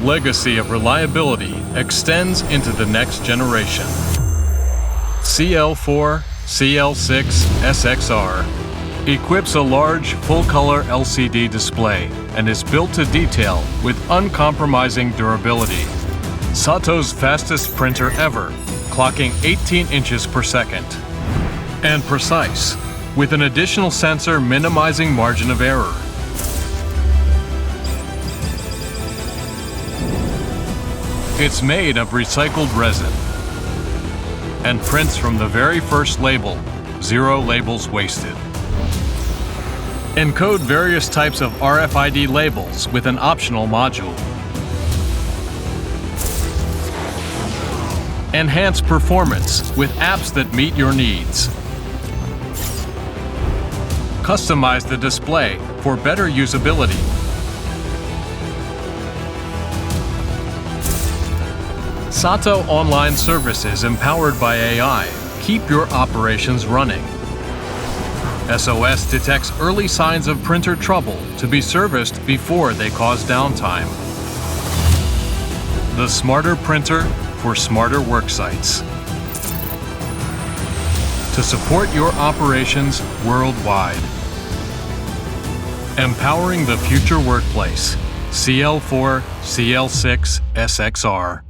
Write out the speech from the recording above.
legacy of reliability extends into the next generation. CL4, CL6, SXR equips a large, full-color LCD display and is built to detail with uncompromising durability. Sato's fastest printer ever, clocking 18 inches per second. And precise, with an additional sensor minimizing margin of error. It's made of recycled resin and prints from the very first label, 0 labels wasted. Encode various types of RFID labels with an optional module. Enhance performance with apps that meet your needs. Customize the display for better usability. Sato online services empowered by AI keep your operations running. SOS detects early signs of printer trouble to be serviced before they cause downtime. The smarter printer for smarter work sites. To support your operations worldwide. Empowering the future workplace. CL4, CL6, SXR.